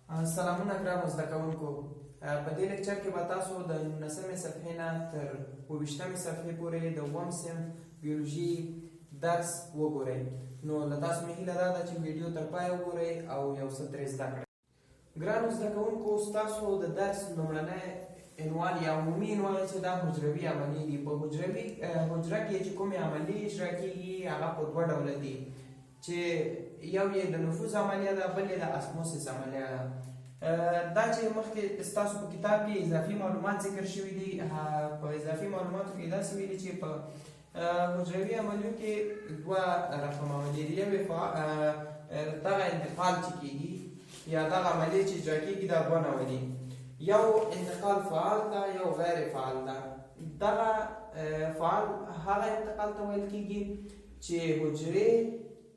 سلامونه ګرانو زده کوونکو. په دې لیکچر کې به تاسو د 19مې صفحې نه تر 22مې صفحې پورې د 9م صنف بیولوژي درس وګورئ. نو له تاسو مې هیله دا ده چې ویډیو تر پایه وګورئ او یو څه ترې زده کړئ. ګرانو زده کوونکو، ستاسو د درس لومړنی عنوان یا عمومي عنوان چې دا حجروي عملیې دي. په حجره کې چې کومې عملیې اجرا کېږي هغه په دوه ډوله دي، چې یو یې د نفوذ عملیه ده، بل یې د اسموسیس عملیه ده. دا چې مخکې ستاسو په کتاب کې اضافي معلومات ذکر شوي دي، په اضافي معلوماتو کې داسې ویلي چې په حجروي عملیو کې دوه رقم عملیې دي. یو دغه انتقال چې کېږي یا دغه عملیې چې اجرا کېږي دا دوه ډوله دي. یو انتقال فعال ده، یو غیر فعال ده. دغه فعال هغه انتقال ته ویل کېږي چې حجرې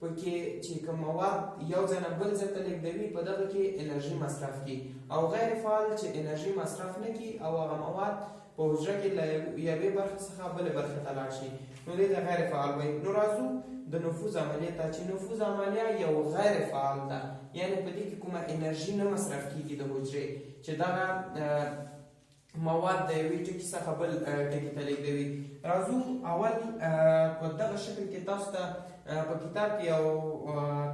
پکې چې کوم مواد یو ځای نه بل ځای ته لیږدوي، په دغه کې انرژي مصرف کړي. او غیر فعال چې انرژي مصرف نه کړي او هغه مواد په حجره کې له یوې برخې څخه بلې برخې ته لاړ شي، نو دې ته غیر فعال وایي. نو راځو د نفوذ عملیې ته، چې نفوذ عملیه یو غیر فعال ده، یعنې په دې کې کومه انرژي نه مصرف کېږي د حجرې، چې دغه مواد د یوې ټکي څخه بل ټکي ته لیږدوي. راځو اول په دغه شکل کې تاسو ته په کتاب کې یو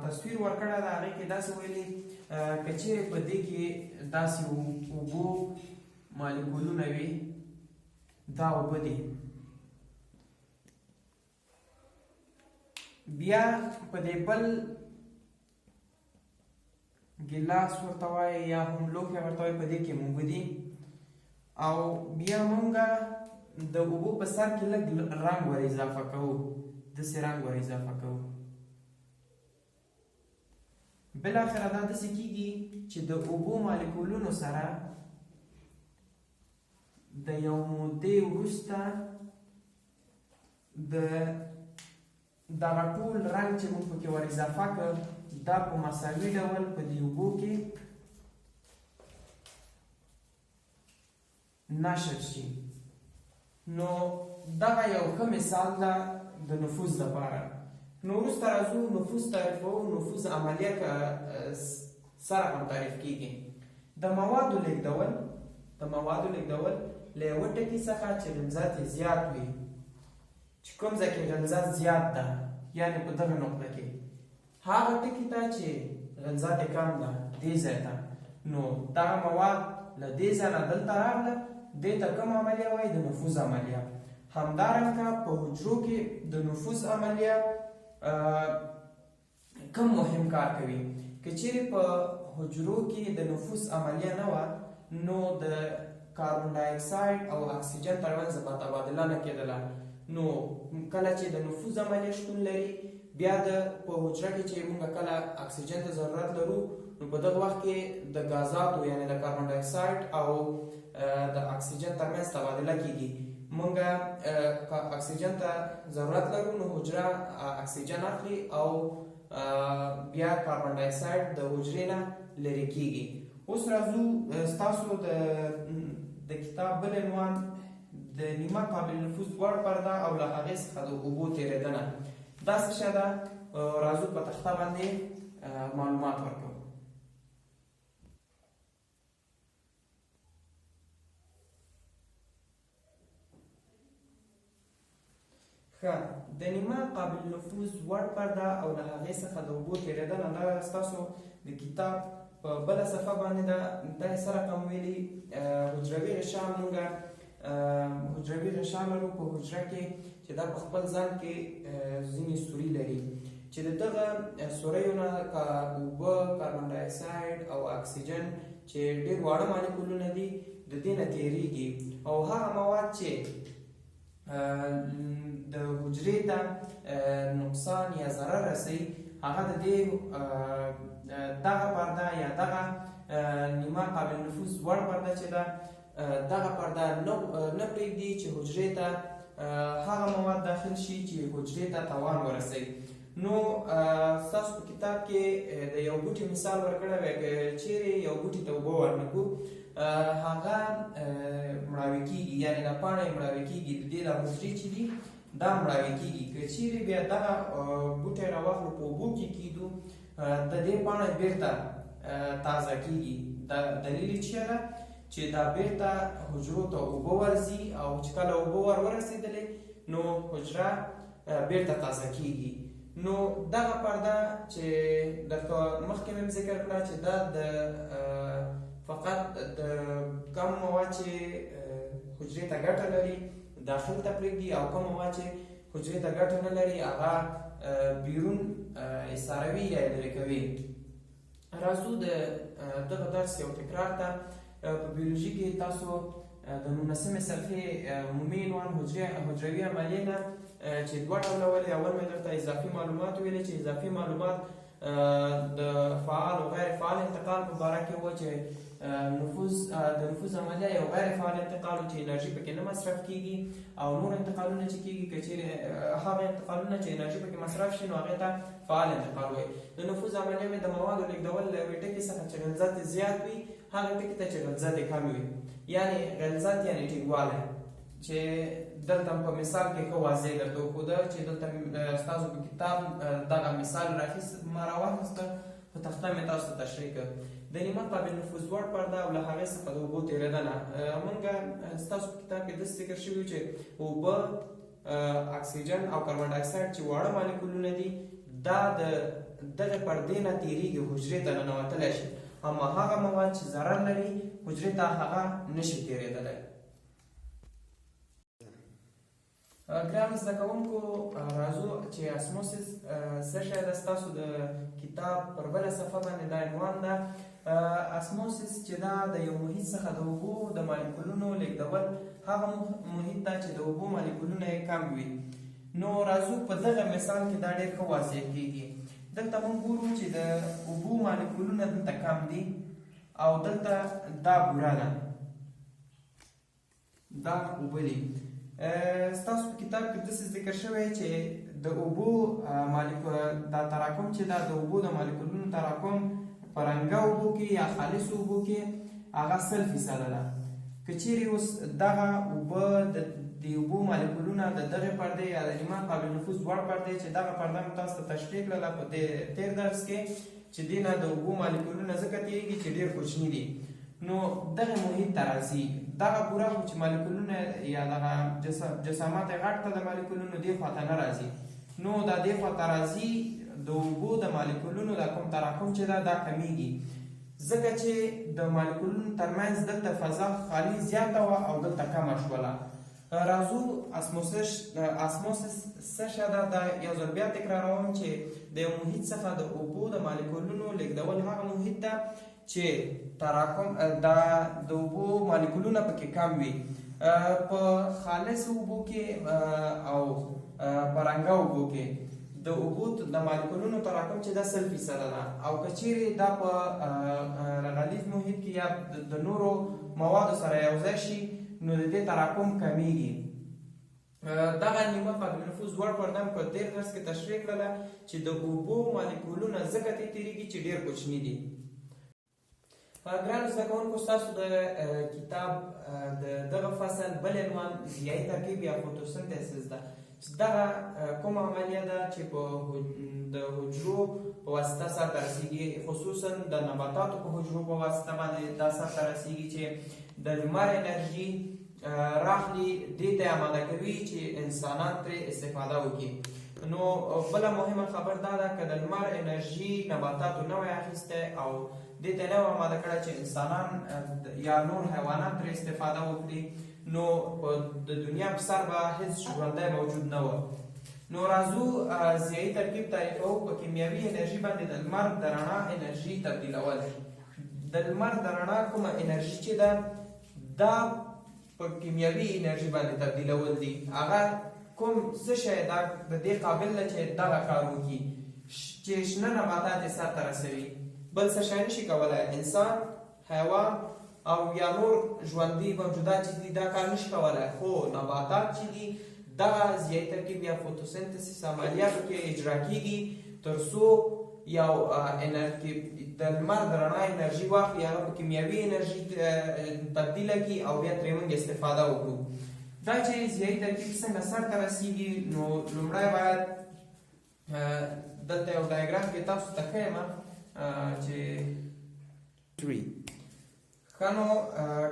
تصویر ورکړی ده، هغې کې داسې ویلي که چیرې په دې کې داسې اوبو مالیکولونه وي، دا اوبه دي. بیا په دې بل ګیلاس ورته وایي یا هم لوښی ورته وایي، په دې کې اوبه دي. او بیا مونږه د اوبو په سر کې لږ رنګ ور اضافه کوو، داسې رنګ ور اضافه کوو. بالاخره دا داسې کېږي چې د اوبو مالیکولونو سره د یو مودې وروسته دغه ټول رنګ چې موږ پکې ور اضافه کړ دا په مساوي ډول په دې اوبو کې نشر شي. نو دغه یو ښه مثال ده د نفوذ لپاره. نو وروسته راځو نفوذ تعریفوو. نفوذ عملیه که سره هم تعریف کېږي. د موادو لیږدول له یوه ټکي څخه چې غلظت یې زیات وي، چې کوم ځای کې غلظت زیات ده، یعنې په دغه نقطه کې هغه ټکي ته چې غلظت یې کم ده، دې ځای ته، نو دغه مواد له دې ځای نه دلته راغله، دې ته کوم عملیه وایي؟ د نفوذ عملیه. همدارنګه په حجرو کې د نفوذ عملیه کوم مهم کار کوي؟ که چیرې په حجرو کې د نفوذ عملیه نه وه، نو د کاربن ډای اکساید او اکسیجن ترمنځ تبادله نه کېدله. نو کله چې د نفوذ عملیه شتون لري، بیا په حجره کې چې موږ کله اکسیجن ته ضرورت لرو، نو په دغه وخت کې د غازاتو یعنې د کاربن ډای اکساید او د اکسیجن ترمنځ تبادله کېږي. موږ اکسیجن ته ضرورت لرو، نو حجره اکسیجن اخلي او بیا کاربن ډای اکساید د حجرې نه لرې کېږي. اوس راځو ستاسو د کتاب بل عنوان د نیمه قابل نفوذ لوړ پرده او له هغې څخه د اوبو تېرېدنه. دا څه شی ده؟ راځو په تخته باندې معلومات ورکوو. ښه، د نیمه قابل نفوذ لوړ پرده او له هغې څخه د اوبو تېرېدنه، دا ستاسو د کتاب په بله صفحه باندې ده. دا یې څه رقم ویلي؟ حجروي غشا. مونږ حجروي غشا لرو په حجره کې، چې دا په خپل ځان کې ځینې سوري لري، چې د دغه سوریو نه اوبه، کاربن ډای اکساید او اکسیجن چې ډېر واړه مالیکولونه دي، د دې نه تېرېږي. او هغه مواد چې د حجرې ته نقصان یا ضرر رسوي، هغه د دې دغه پرده یا دغه نیمه قابل نفوذ لوړ پرده چې ده، دغه پرده نه پرېږدي چې حجرې ته هغه مواد داخل شي چې حجرې ته تاوان ورسوي. نو ستاسو په کتاب کې د یو بوټي مثال ورکړی وی، که چیرې یو بوټي ته اوبه ورنکړو، هغه مړاوي کېږي، یعنې دا پاڼه یې مړاوي کېږي، د دې دا حجرې چې دي دا مړاوي کېږي. که چیرې بیا دغه بوټی راواخلو په اوبو کې کېږدو، د دې پاڼه بیرته تازه کیږي. دا دلیل یې چیرې ده چې دا بیرته حجرو ته اوبه ورځي او چې کله اوبه ورسېدلې نو حجره بیرته تازه کیږي. نو دغه پرده چې درته مخکې مې ذکر کړه چې دا د فقط د کم مواد چې حجرې ته ګټه لري داخل ته پرېږدي او کوم مواد چې حجرې ته ګټه نه لري هغه بیرون ایساروي یا لرې کوي. راځو د دغه درس یو تکرار ته. په بیولوژي کې تاسو د 19مې صفحې عمومي عنوان حجروي عملیې نه چې دوه ډوله ولې اول مې درته اضافي معلومات ویلې چې اضافي معلومات د فعال او غیر فعال انتقال په باره کې و چې د نفوذ عملیه یو غیر فعال انتقال چې انرژي پکې نه مصرف کیږي او نور انتقالونه چې کیږي که چیرې هغه انتقالونه چې انرژي پکې مصرف شي نو هغې ته فعال انتقال وایي. د نفوذ عملیه مې د موادو لیږدول له یوې ټکي څخه چې غلظت زیات وي هغه ټکي ته چې غلظت کم وي، یعنې غلظت یعنې ټینګوالی چې دلته په مثال کې ښه واضح درته وښوده چې دلته ستاسو په کتاب دغه مثال ما راواخیسته په تخته مې تاسو ته تشریح کړ. د نیمه قابل نفوذ وړ پرده او له هغې څخه د اوبو تېرېدنه. مونږ ستاسو په کتاب کې داسې ذکر شوي چې اوبه، اکسیجن او کاربن ډای اکساید چې واړه مالیکولونه دي دا د دغې پردې نه تېرېږي حجرې ته ننوتلی شي، اما هغه مواد چې ضرر لري حجرې ته هغه نشي تېرېدلی. ګرانو زده کوونکو راځو چې اسموسس څه شی ده. ستاسو د کتاب پر بله صفحه باندې دا عنوان ده. اسموسس چې دا د یو محیط څخه د اوبو د مالیکولونو لیږدول هغه محیط ده چې د اوبو مالیکولونه یې کم وي. نو راځو په دغه مثال کې دا ډېر ښه واضح کېږي. دلته موږ ګورو چې د اوبو مالیکولونه دلته کم دي او دلته دا بوره ده، دا اوبه دي. ستاسو په کتاب کې داسې ذکر شوی چې د اوبو دا تراکم چې دا د اوبو د مالیکولونو تراکم په رنګه اوبو کې یا خالص اوبو کې هغه 100% ده. که چیرې اوس دغه اوبه د اوبو مالیکولونه د دغې پردې یا د نیمه قابل نفوذ وړ پردې چې دغه پرده مې تاسو ته تشریح کړله په تېر درس کې چې دې نه د اوبو مالیکولونه ځکه تېرېږي چې ډېر کوچني دي، نو دغه محیط ته راځي. دغه بوره خو چې مالیکولونه یا دغه جسامات یې غټ ته د مالیکولونو دې خوا ته نه راځي، نو دا دې خوا ته راځي د اوبو د مالیکولونو دا کوم تراکم چې ده دا کمیږي ځکه چې د مالیکولونو ترمنځ دلته فضا خالي زیاته وه او دلته کمه شوله. راځو اسموسس څه شی ده. دا یو ځل بیا تکراروم چې د یو محیط څخه د اوبو د مالیکولونو لیږدول هغه محیط ده چې تراکم دا د اوبو مالیکولونه پکې کم وي. په خالص اوبو کې او په رنګه اوبو کې د اوبو د مالیکولونو تراکم چې دا 100% ده او که چیرې دا په غلیظ محیط کې یا د نورو موادو سره یوځای شي نو د دې تراکم کمیږي. دغه نیمه قابل نفوذ وړ پرده په تېر درس کې تشریح کړله چې د اوبو مالیکولونه ځکه تېرېږي چې ډېر کوچني دي. ګرانو زده کوونکو ستاسو د کتاب د دغه فصل بل عنوان ضیایي ترکیب یا فوتوسنتیسس ده چې دغه کومه عملیه ده چې په د حجرو په واسطه سرته رسېږي، خصوصا د نباتاتو په حجرو په واسطه باندې دا سرته رسېږي چې د لمر انرژي راخلي دې ته آماده کوي چې انسانان ترې استفاده وکړي. نو بله مهمه خبر دا ده که د لمر انرژي نباتاتو نه وای اخیستی او دې ته نه آماده کړی چې انسانان یا نور حیوانات ترې استفاده وکړي نو په د دنیا په سر به هیڅ ژوندی موجود نه و. نو راځو ضیایي ترکیب تعریفوو. په کیمیاوي انرژي باندې د لمر د رڼا انرژي تبدیلول. د لمر د رڼا کومه انرژي چې ده دا په کیمیاوي انرژي باندې تبدیلول دي. هغه کوم څه شی دا د دې قابل ده چې دغه کار وکړي چې شنه نباتات یې سرته رسوي، بل څه شی نشي کولی. انسان، حیوان او یا نور ژوندي موجودات چې دي دا کار نشي کولی، خو نباتات چې دي دغه ضیایي ترکیب یا فوتوسنتسس عملیاتو کې اجرا کیږي تر څو یو د لمر د رڼا انرژي واخلي، هغه په کیمیاوي انرژي تبدیله کړي او بیا ترې موږ استفاده وکړو. دا چې ضیایي ترکیب څنګه سرته رسېږي نو لومړی باید دلته یو ډایګرام کې تاسو ته ښیم چې 3. ښه نو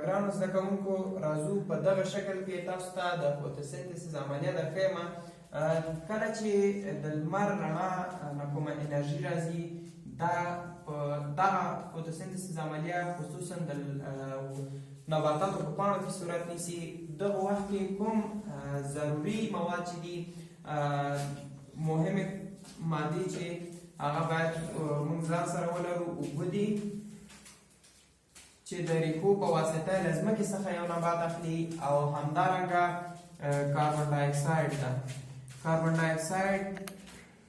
ګرانو زده کوونکو راځو په دغه شکل کې تاسو ته د فوتوسنتسیس عملیه درښیم. کله چې د لمر رڼا نه کومه انرژي راځي دا په دغه فوتوسنتسیس عملیه خصوصا د نباتاتو په پاڼو کې صورت نیسي. دغه وخت کې کوم ضروري مواد چې دي مهمې مادې چې هغه باید موږ ځان سره ولرو اوبه دي چې د ریښو په واسطه له ځمکې څخه یو نبات اخلي او همدارنګه کاربن ډای اکساید ده. کاربن ډای اکساید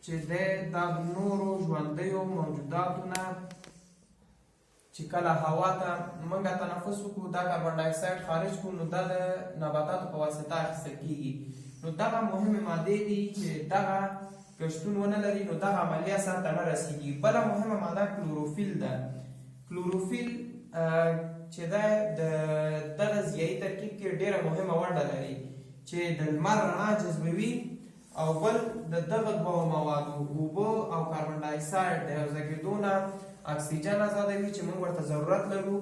چې دی دا د نورو ژوندیو موجوداتو نه چې کله هوا ته موږ تنفس وکړو دا کاربن ډای اکساید خارج کړو نو دا د نباتاتو په واسطه اخیستل کیږي. نو دغه مهمې مادې دي چې دغه که شتون ونه لري نو دغه عملیه سرته نه رسیږي. بله مهمه ماده کلوروفیل ده. کلوروفیل چې دا د دغه ضیایي ترکیب کې ډیره مهمه ونډه لري چې د لمر رڼا جذبوي او بل د دغه دوه موادو اوبه او کاربن ډای اکساید د یو ځای کېدو نه اکسیجن ازادوي چې موږ ورته ضرورت لرو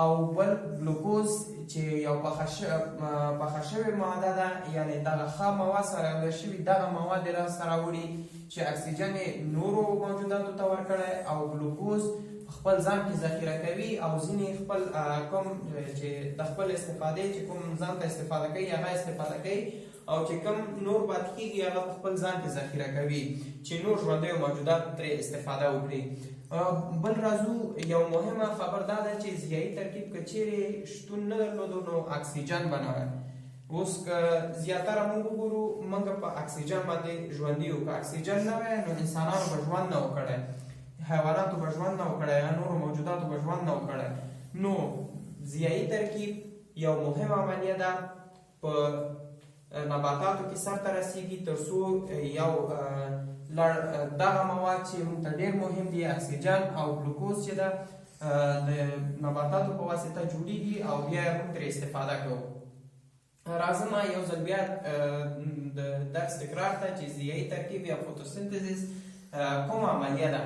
او بل ګلوکوز چې یو پخه شوې ماده ده یعنی دغه خام مواد سره یو شوي دغه مواد یې راسته راوړي چې اکسیجن یې نورو موجوداتو ته ورکړی او ګلوکوز خپل ځان کې ذخیره کوي او ځینې خپل کوم چې د خپل استفادې چې کوم ځان ته استفاده کوي هغه استفاده کوي او چې کوم نور پاتې کېږي هغه په خپل ځان کې ذخیره کوي چې نور ژوندیو موجودات ترې استفاده وکړي. بل راځو یو مهمه خبر دا ده چې ضیایي ترکیب که چیرې شتون نه درلودو نو اکسیجن به نه وی. اوس که زیاتره موږ وګورو موږ په اکسیجن باندې ژوندي یو. که اکسیجن نه وی نو انسانانو به ژوند نه و کړی، حیواناتو به ژوند نه و کړی، یا نورو موجوداتو به ژوند نه و کړی. نو ضیایي ترکیب یو مهم عملیه ده په نباتاتو کې سرته رسیږي تر څو یو دغه مواد چې موږ ته ډېر مهم دي اکسیجن او ګلوکوز چې ده د نباتاتو په واسطه جوړیږي او بیا موږ ترې استفاده کوو. راځم یو ځل بیا د درس تکرار ته چې ضیایي ترکیب یا فوتوسنتزیس کومه عملیه ده.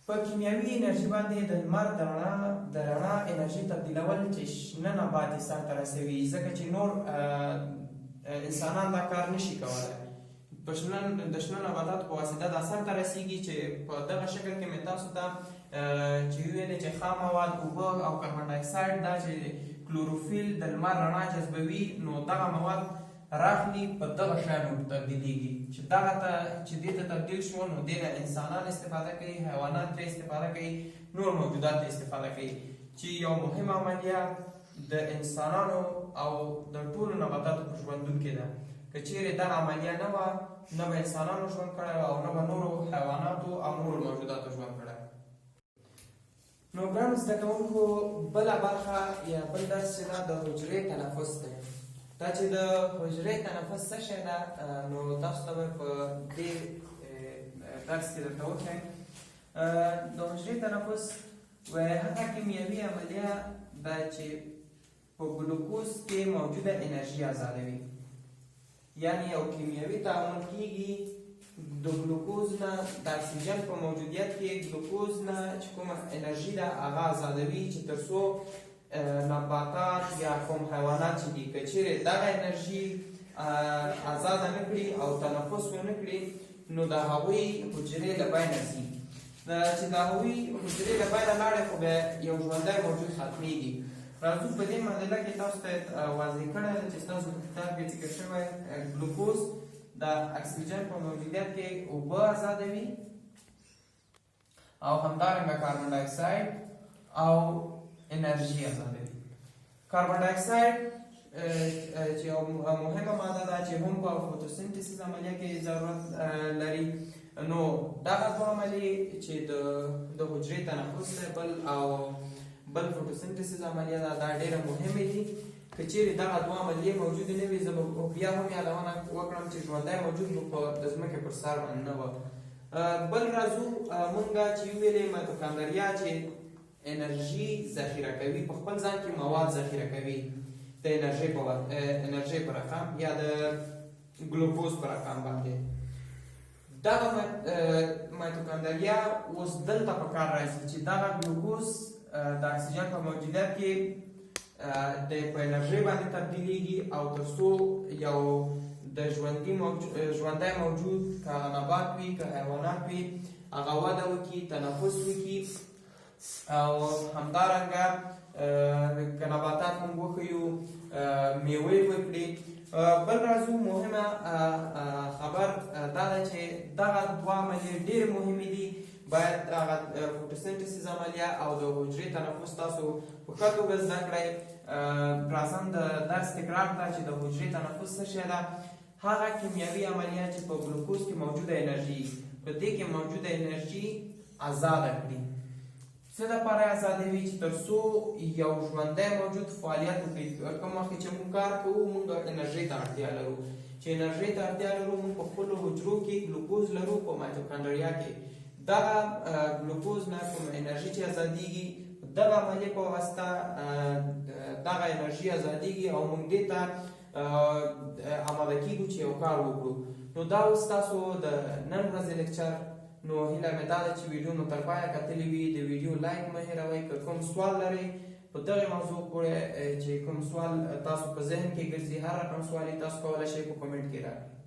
په کیمیاوي انرژي باندې د لمر د رڼا انرژي تبدیلول چې شنه نبات یې سرته رسوي ځکه چې نور انسانان دا کار نشي کولی. د شنه نباتاتو په واسطه دا سرته رسیږي چې په دغه شکل کې مې تاسو ته چې ویلې چې خام مواد اوبه او کاربن ډای اکساید دا چې کلوروفیل د لمر رڼا جذبوي نو دغه مواد راخلي په دغه شیانو تبدیلیږي چې دغه ته چې دې ته تبدیل شو نو دې نه انسانان استفاده کوي، حیوانات ترې استفاده کوي، نور موجودات ترې استفاده کوي چې یو مهمه عملیه د انسانانو او د ټولو نباتاتو په ژوندون کې ده. که چیرې دغه عملیه نه وه نه به انسانانو ژوند کړی او نه به نورو حیواناتو او نورو موجوداتو ژوند کړی. نو ګرانو زده کوونکو بله برخه یا بل درس چې ده د حجرې تنفس دی. دا چې د حجرې تنفس څه شی ده نو تاسو ته به په دې درس کې درته وښیم. د حجرې تنفس هغه کیمیاوي عملیه ده چې په ګلوکوز کې موجوده انرژي ازادوي. یعنی یو کیمیاوي تعامل کیږي د ګلوکوز نه د اکسیجن په موجودیت کې ګلوکوز نه چې کومه انرژي ده هغه ازادوي چې تر څو نباتات یا کوم حیوانات چې دي که چیرې دغه انرژي ازاده نه کړي او تنفس ونه کړي نو د هغوی حجرې له بینه ځي. چې د هغوی حجرې له بینه لاړې خو بیا یو ژوندی موجود ختمېږي. راځو په دې معادله کې تاسو ته واضح کړی ده چې ستاسو په کتاب کې ذکر شوی ګلوکوز د اکسیجن په موجودیت کې اوبه ازادوي او همدارنګه کاربن ډای اکساید او انرژي ازادوي. کاربن ډای اکساید چې یو مهمه ماده ده چې هم په فوتوسنتیسیس عملیه کې ضرورت لري. نو دغه دوه عملیې چې د حجرې تنفس دی بل فوتوسنتیسیس عملیه ده دا ډېره مهمې دي. که چیرې دغه دوه عملیې موجودې نه وي زه به بیا هم یادونه وکړم چې ژوندی موجود به د ځمکې پر سر باندې نه وه. بل راځو مونږ چې ویلې مایتوکاندریا چې انرژي ذخیره کوي په خپل ځان کې مواد ذخیره کوي د انرژي په رقم یا د ګلوکوز په رقم باندې. دغه مایتوکاندریا اوس دلته په کار راځي چې دغه ګلوکوز د اکسیجن په موجودیت کې په انرژي باندې تبدیلیږي او تر څو یو د ژوندی موجود که نبات وي که حیوانات وي هغه وده وکړي تنفس وکړي او همدارنګه که نباتات موږ وښیو میوې وکړي. بل راځو مهمه خبر دا ده چې دغه دوه عملیې ډېرې مهمې دي. باید هغه فوټوسنټسیس عملیه او د حجرې تنفس تاسو په ښه توګه زده کړئ. راځم د درس تکرار ته چې د حجرې تنفس څه شی ده. هغه کیمیاوي عملیه چې په ګلوکوز کې موجوده انرژي په دې کې موجوده انرژي آزاده کړي. څه دپاره آزادوي چې تر څو یو ژوندی موجود فعالیت وکړي. کوم وخت چې موږ کار کوو موږ انرژۍ ته اړتیا لرو. چې انرژۍ ته اړتیا لرو موږ په خپلو حجرو کې ګلوکوز لرو په مایتوکاندریا کې. دغه ګلوکوز نه کوم انرژي چې ازادیږي دغه عملیې په واسطه دغه انرژي ازادیږي او موږ دې ته آماده کیږو چې یو کار وکړو. نو دا اوس تاسو د نن ورځې لیکچر نو هیله مې دا ده چې ویډیو مو تر پایه کتلې وي. د ویډیو لایک مه هېروئ. که کوم سوال لرئ په دغه موضوع پورې چې کوم سوال تاسو په ذهن کې ګرځي هر رقم سوال تاسو کولی شئ په کمنټ کې راکړئ.